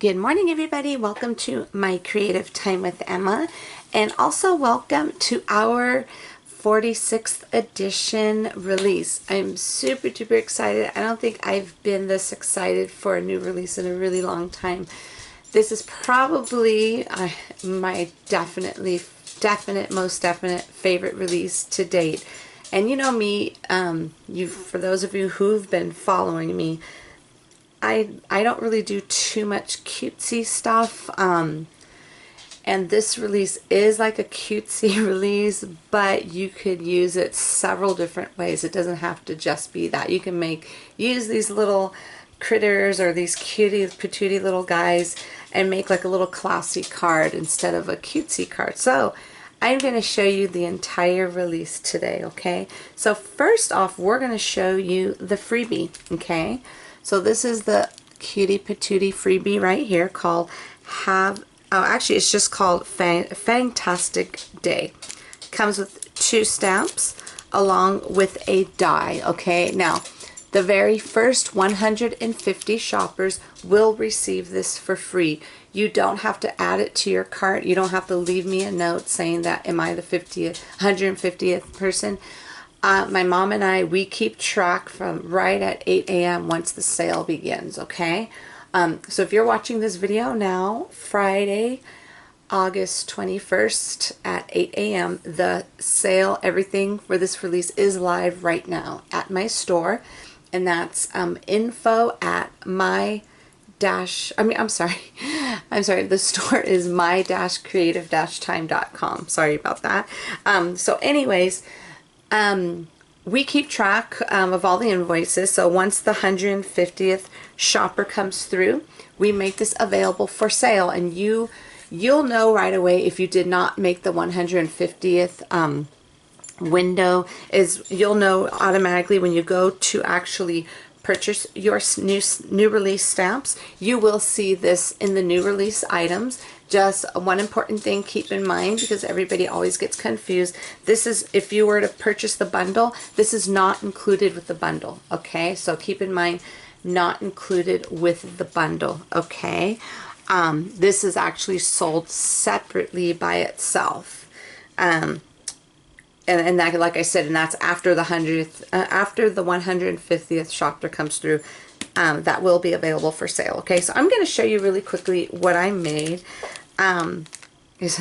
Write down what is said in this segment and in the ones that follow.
Good morning, everybody. Welcome to my Creative Time with Emma, and also welcome to our 46th edition release. I'm super duper excited. I don't think I've been this excited for a new release in a really long time. This is probably my most definite favorite release to date. And you know me, for those of you who've been following me, I don't really do too much cutesy stuff, and this release is like a cutesy release, but you could use it several different ways. It doesn't have to just be that. You can use these little critters or these cutie patootie little guys and make like a little classy card instead of a cutesy card. So I'm going to show you the entire release today, okay? So first off, we're going to show you the freebie, okay? So this is the cutie patootie freebie right here called actually it's just called Fantastic Day. Comes with 2 stamps along with a die, okay? Now, the very first 150 shoppers will receive this for free. You don't have to add it to your cart. You don't have to leave me a note saying that, am I the 150th person? My mom and I, we keep track from right at 8 a.m. once the sale begins, okay? So if you're watching this video now, Friday, August 21st at 8 a.m., the sale, everything for this release is live right now at my store, and that's info at the store is my-creative-time.com. Sorry about that. So anyways, we keep track of all the invoices, so once the 150th shopper comes through, we make this available for sale, and you'll know right away if you did not make the 150th window. You'll know automatically when you go to actually purchase your new release stamps. You will see this in the new release items. Just one important thing, keep in mind, because everybody always gets confused. This is, if you were to purchase the bundle, this is not included with the bundle, okay? So keep in mind, not included with the bundle, okay? This is actually sold separately by itself. And that, like I said, and that's after the 150th shopper comes through. That will be available for sale. Okay, so I'm going to show you really quickly what I made. Isn't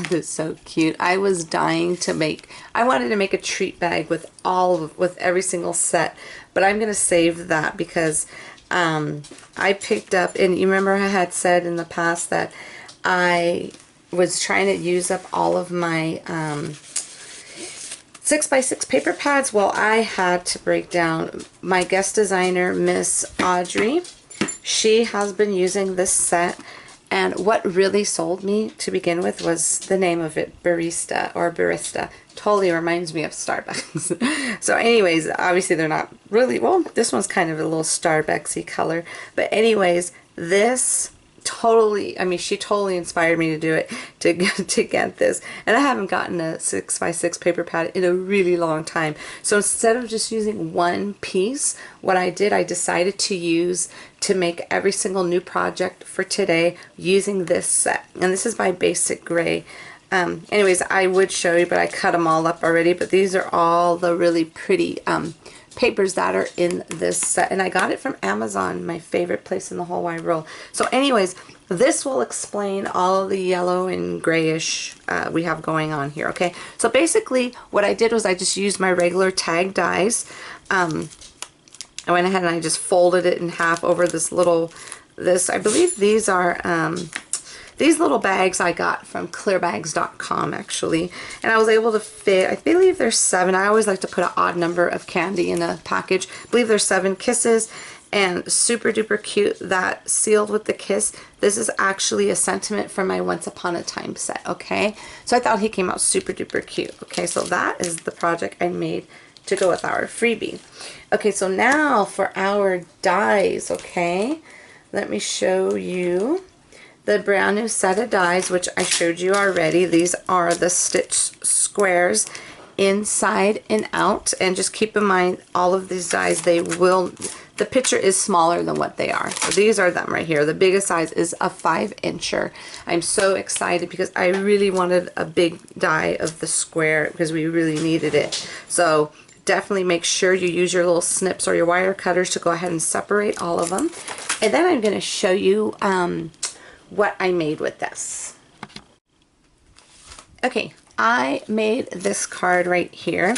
this so cute? I was dying to I wanted to make a treat bag with every single set, but I'm going to save that because I picked up, and you remember I had said in the past that I was trying to use up all of my 6x6 paper pads. Well, I had to break down. My guest designer, Miss Audrey, she has been using this set, and what really sold me to begin with was the name of it, Barista. Totally reminds me of Starbucks. So anyways, obviously they're not really, well, this one's kind of a little Starbucksy color, but anyways, this totally, I mean, she totally inspired me to do it, to get this. And I haven't gotten a 6x6 paper pad in a really long time. So instead of just using one piece, what I did, I decided to make every single new project for today using this set. And this is by Basic Gray. Anyways, I would show you, but I cut them all up already. But these are all the really pretty papers that are in this set, and I got it from Amazon, my favorite place in the whole wide world. So anyways, this will explain all the yellow and grayish we have going on here, okay? So basically what I did was I just used my regular tag dies. I went ahead and I just folded it in half over I believe these are these little bags I got from clearbags.com actually, and I was able to fit, I believe there's 7. I always like to put an odd number of candy in a package. I believe there's 7 kisses, and super duper cute, that sealed with the kiss. This is actually a sentiment from my Once Upon a Time set, okay? So I thought he came out super duper cute. Okay, so that is the project I made to go with our freebie. Okay, so now for our dies, okay? Let me show you the brand new set of dies, which I showed you already. These are the stitch squares inside and out, and just keep in mind all of these dies, they the picture is smaller than what they are. So these are them right here. The biggest size is a 5-incher. I'm so excited because I really wanted a big die of the square because we really needed it. So definitely make sure you use your little snips or your wire cutters to go ahead and separate all of them. And then I'm going to show you what I made with this. Okay, I made this card right here.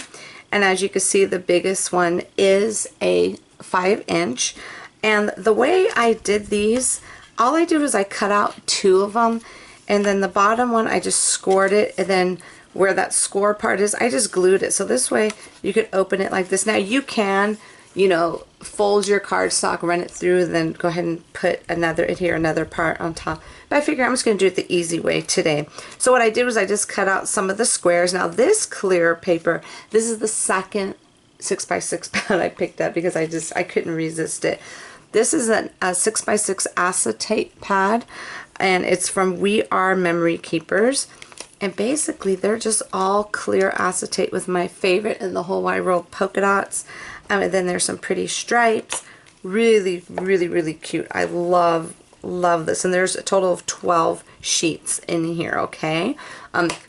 And as you can see, the biggest one is a 5-inch. And the way I did these, all I did was I cut out 2 of them. And then the bottom one, I just scored it. And then where that score part is, I just glued it. So this way you could open it like this. Now you can, you know, fold your cardstock, run it through, then go ahead and put another part on top. But I figure I'm just going to do it the easy way today. So what I did was I just cut out some of the squares. Now this clear paper, this is the second 6x6 pad I picked up because I couldn't resist it. This is a 6x6 acetate pad, and it's from We Are Memory Keepers. And basically they're just all clear acetate with my favorite in the whole wide world, polka dots. And then there's some pretty stripes. Really, really, really cute. I love this. And there's a total of 12 sheets in here, okay?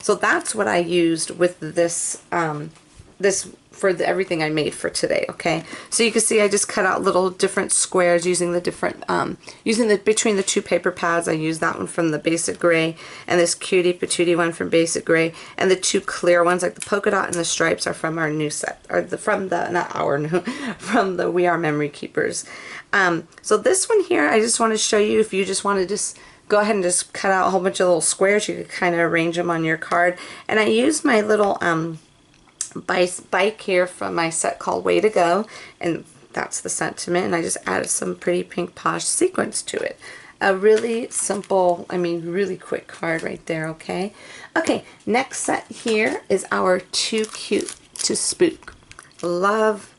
So that's what I used with this for everything I made for today, okay? So you can see I just cut out little different squares using the different, between the 2 paper pads. I used that one from the Basic Gray and this Cutie Patootie one from Basic Gray, and the 2 clear ones like the polka dot and the stripes are from our new set, or from the We Are Memory Keepers. So this one here, I just want to show you, if you just want to just go ahead and just cut out a whole bunch of little squares, you could kind of arrange them on your card. And I used my little bike here from my set called Way to Go, and that's the sentiment, and I just added some pretty pink posh sequins to it. A really simple, I mean really quick card right there, okay? Okay, next set here is our Too Cute to Spook. Love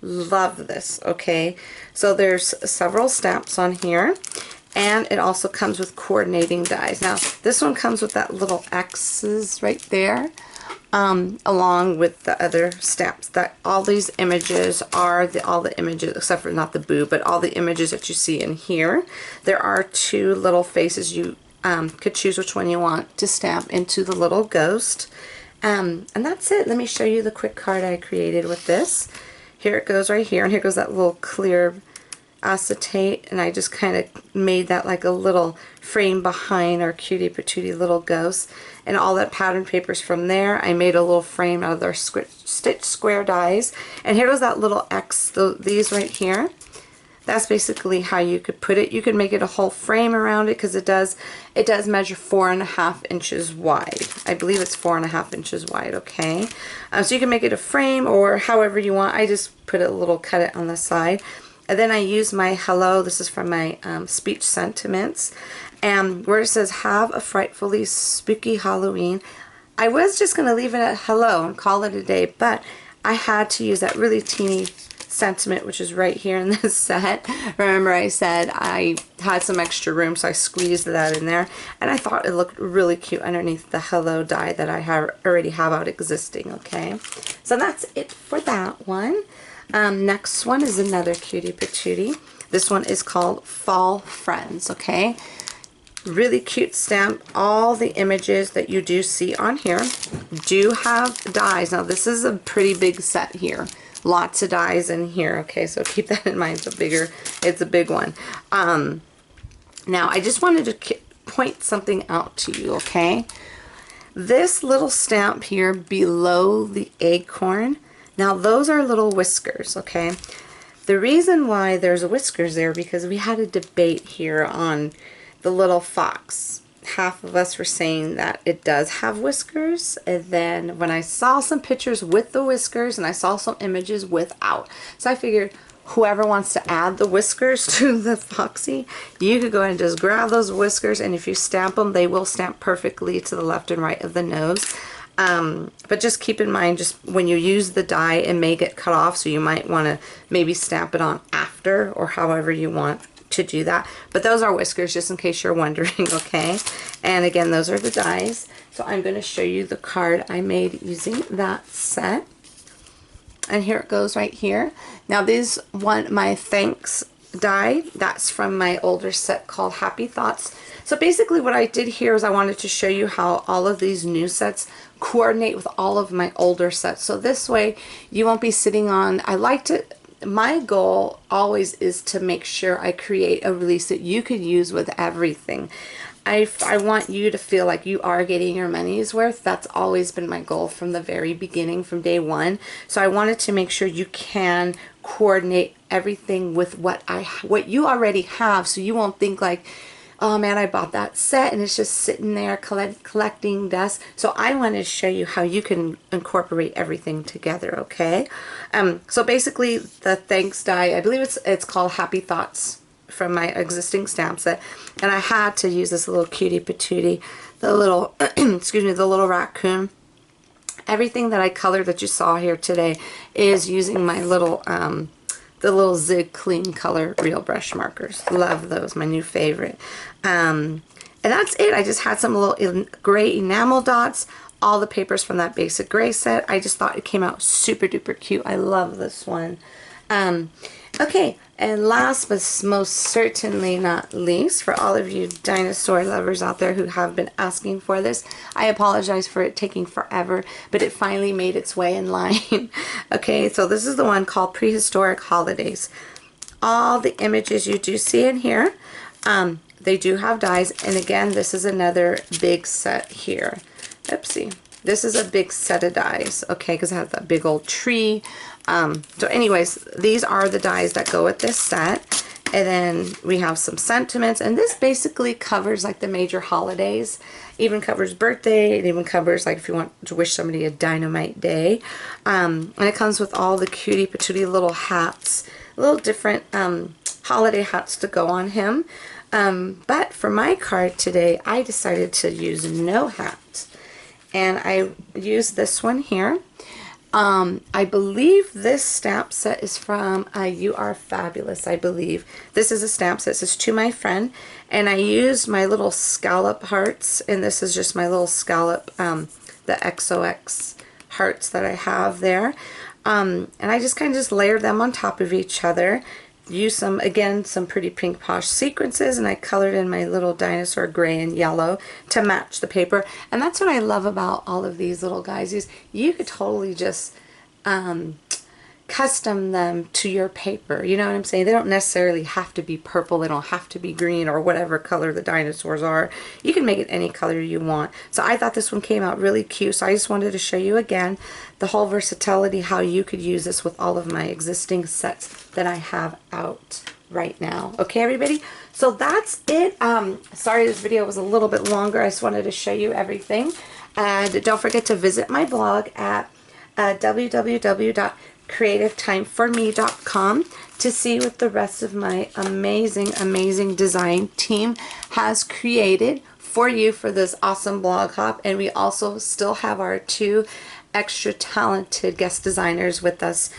this, okay? So there's several stamps on here, and it also comes with coordinating dies. Now this one comes with that little X's right there, along with the other stamps. That all these images are all the images, except for not the boo, but all the images that you see in here. There are 2 little faces. You could choose which one you want to stamp into the little ghost. And that's it. Let me show you the quick card I created with this. Here it goes right here, and here goes that little clear acetate, and I just kind of made that like a little frame behind our Cutie Patootie little ghost, and all that pattern papers from there. I made a little frame out of their stitch square dies, and here goes that little X, these right here. That's basically how you could put it. You could make it a whole frame around it because it does measure 4.5 inches wide. I believe it's 4.5 inches wide, okay? So you can make it a frame or however you want. I just put a little, cut it on the side. And then I use my hello, this is from my speech sentiments, and where it says, have a frightfully spooky Halloween. I was just going to leave it at hello and call it a day, but I had to use that really teeny sentiment, which is right here in this set. Remember I said I had some extra room, so I squeezed that in there, and I thought it looked really cute underneath the hello die that I already have out existing, okay? So that's it for that one. Next one is another Cutie Patootie. This one is called Fall Friends, okay? Really cute stamp. All the images that you do see on here do have dies. Now this is a pretty big set here. Lots of dies in here, okay? So keep that in mind. It's a big one. Now I just wanted to point something out to you, okay? This little stamp here below the acorn, now those are little whiskers, okay? The reason why there's whiskers there, because we had a debate here on the little fox. Half of us were saying that it does have whiskers, and then when I saw some pictures with the whiskers and I saw some images without, so I figured whoever wants to add the whiskers to the foxy, you could go ahead and just grab those whiskers, and if you stamp them, they will stamp perfectly to the left and right of the nose. But just keep in mind, just when you use the die, it may get cut off, so you might want to maybe stamp it on after, or however you want to do that. But those are whiskers, just in case you're wondering, okay? And again, those are the dies. So I'm going to show you the card I made using that set. And here it goes right here. Now this one, my thanks die, that's from my older set called Happy Thoughts. So basically what I did here is I wanted to show you how all of these new sets coordinate with all of my older sets. So this way you won't be sitting on, I like to, my goal always is to make sure I create a release that you could use with everything. I want you to feel like you are getting your money's worth. That's always been my goal from the very beginning, from day one. So I wanted to make sure you can coordinate everything with what you already have, so you won't think like, oh man, I bought that set and it's just sitting there collecting dust. So I want to show you how you can incorporate everything together, okay? So basically the thanks die, I believe it's called Happy Thoughts from my existing stamp set, and I had to use this little cutie patootie, the little excuse me, the little raccoon. Everything that I colored that you saw here today is using my little the little Zig Clean Color Real Brush markers. Love those, my new favorite. And that's it. I just had some little gray enamel dots, all the papers from that basic gray set. I just thought it came out super duper cute. I love this one. Okay, and last but most certainly not least, for all of you dinosaur lovers out there who have been asking for this, I apologize for it taking forever, but it finally made its way in line. Okay, so this is the one called Prehistoric Holidays. All the images you do see in here, they do have dies, and again, this is another big set here. Oopsie. This is a big set of dies, okay, because it has that big old tree. So anyways, these are the dies that go with this set. And then we have some sentiments, and this basically covers like the major holidays. Even covers birthday. It even covers like if you want to wish somebody a dynamite day. And it comes with all the cutie patootie little hats, little different holiday hats to go on him. But for my card today, I decided to use no hat. And I used this one here. I believe this stamp set is from You Are Fabulous, I believe. This is a stamp set. It says To My Friend. And I used my little scallop hearts. And this is just my little scallop, the XOX hearts that I have there. And I just kind of just layered them on top of each other. Used some, again, some pretty pink posh sequences, and I colored in my little dinosaur gray and yellow to match the paper. And that's what I love about all of these little guys, is you could totally just custom them to your paper. You know what I'm saying? They don't necessarily have to be purple. They don't have to be green or whatever color the dinosaurs are. You can make it any color you want. So I thought this one came out really cute. So I just wanted to show you again the whole versatility, how you could use this with all of my existing sets that I have out right now. Okay, everybody? So that's it. Sorry this video was a little bit longer. I just wanted to show you everything. And don't forget to visit my blog at www.creativetimeforme.com to see what the rest of my amazing design team has created for you for this awesome blog hop. And we also still have our 2 extra talented guest designers with us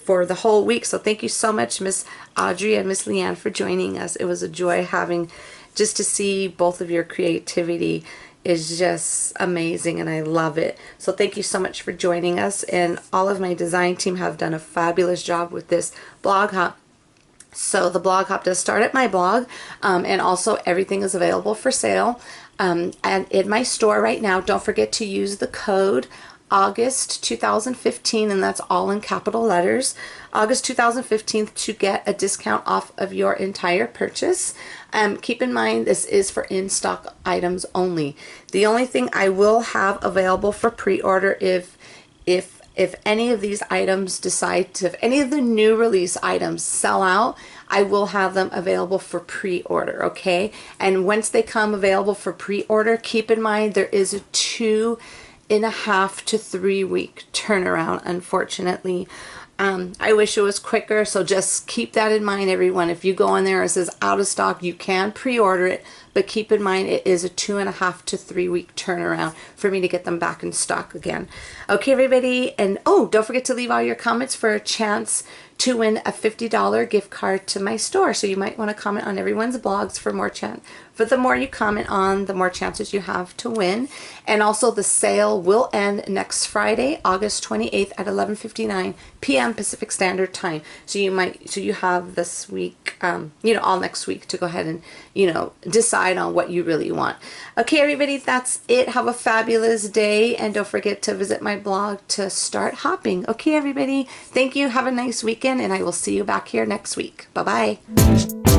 for the whole week. So thank you so much, Miss Audrey and Miss Leanne, for joining us. It was a joy having, just to see both of your creativity is just amazing, and I love it. So thank you so much for joining us, and all of my design team have done a fabulous job with this blog hop. So the blog hop does start at my blog, and also everything is available for sale. And in my store right now, don't forget to use the code August 2015, and that's all in capital letters, August 2015, to get a discount off of your entire purchase. Keep in mind, this is for in-stock items only. The only thing I will have available for pre-order, if any of these items if any of the new release items sell out, I will have them available for pre-order, okay? And once they come available for pre-order, keep in mind there is a 2.5 to 3 week turnaround, unfortunately. I wish it was quicker, so just keep that in mind, everyone. If you go in there and it says out of stock, you can pre-order it, but keep in mind it is a 2.5 to 3 week turnaround for me to get them back in stock again. Okay, everybody, and oh, don't forget to leave all your comments for a chance to win a $50 gift card to my store. So you might want to comment on everyone's blogs for more But the more you comment on, the more chances you have to win. And also the sale will end next Friday, August 28th at 11:59 p.m. Pacific Standard Time. So you have this week, all next week to go ahead and, decide on what you really want. Okay, everybody, that's it. Have a fabulous day. And don't forget to visit my blog to start hopping. Okay, everybody, thank you. Have a nice weekend, and I will see you back here next week. Bye-bye.